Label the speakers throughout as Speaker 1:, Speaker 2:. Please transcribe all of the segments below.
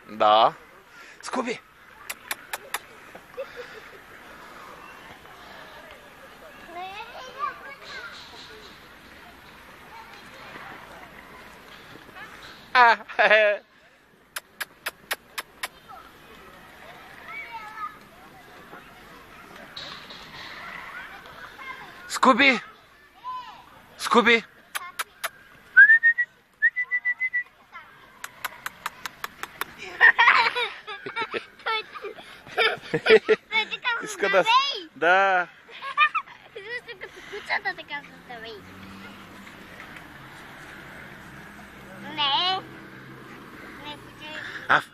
Speaker 1: Да. Скуби! Скуби! Скуби! Иска да... Да.
Speaker 2: Също като кучата така се стави. Не. Не, куче.
Speaker 1: Аф.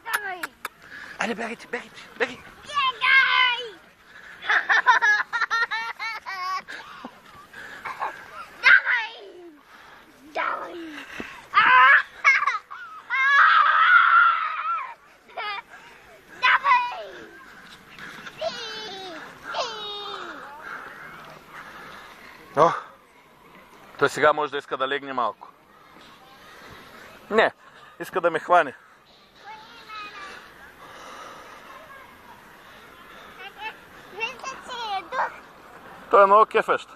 Speaker 2: Давай.
Speaker 1: Айде, бягайте.
Speaker 2: Бягай. Давай.
Speaker 1: О, той сега може да иска да легне малко. Не, иска да ме хване. Той е много кефещ.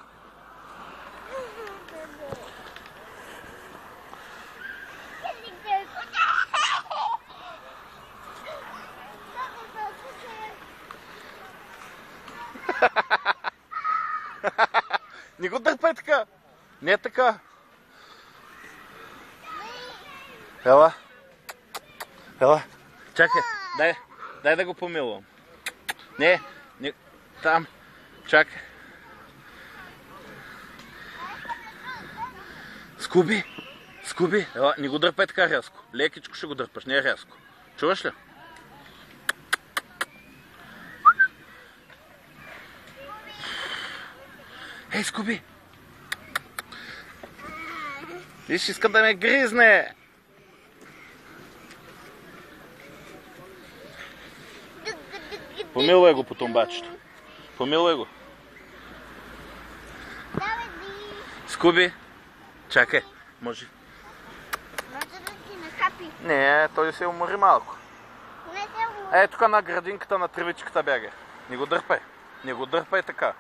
Speaker 1: Не го дърпай така. Не е така. Ела. Чакай. Дай да го помилвам. Не. Там. Чакай. Скуби. Ела, не го дърпай така рязко. Лекичко ще го дърпаш, не е рязко. Чуваш ли? Ей, Скуби! Виж, иска да ме гризне! Помилвай го по тумбачето. Помилвай го. Скуби! Чакай, може.
Speaker 2: Може да ти нахапи.
Speaker 1: Не, той се умори малко.
Speaker 2: Не се умори.
Speaker 1: Ей, тук на градинката на тревичката бягай. Не го дърпай така.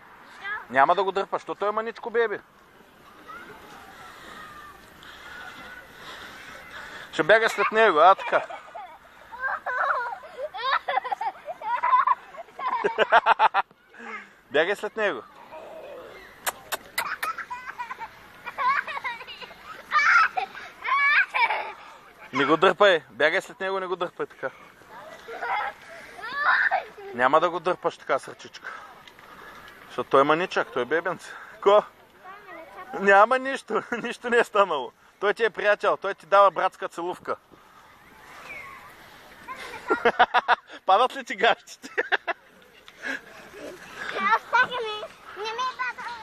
Speaker 1: Няма да го дърпаш, защото той е маничко беби. Ще бяга след него, така. Бягай след него. Не го дърпай, бягай след него, не го дърпай така. Няма да го дърпаш така с ръчичка. Защото той е маничак, той е бебенце. Ко? Няма нищо, нищо не е станало. Той ти е приятел, той ти дава братска целувка. Падат ли ти гащите?
Speaker 2: Аз така не ме пада.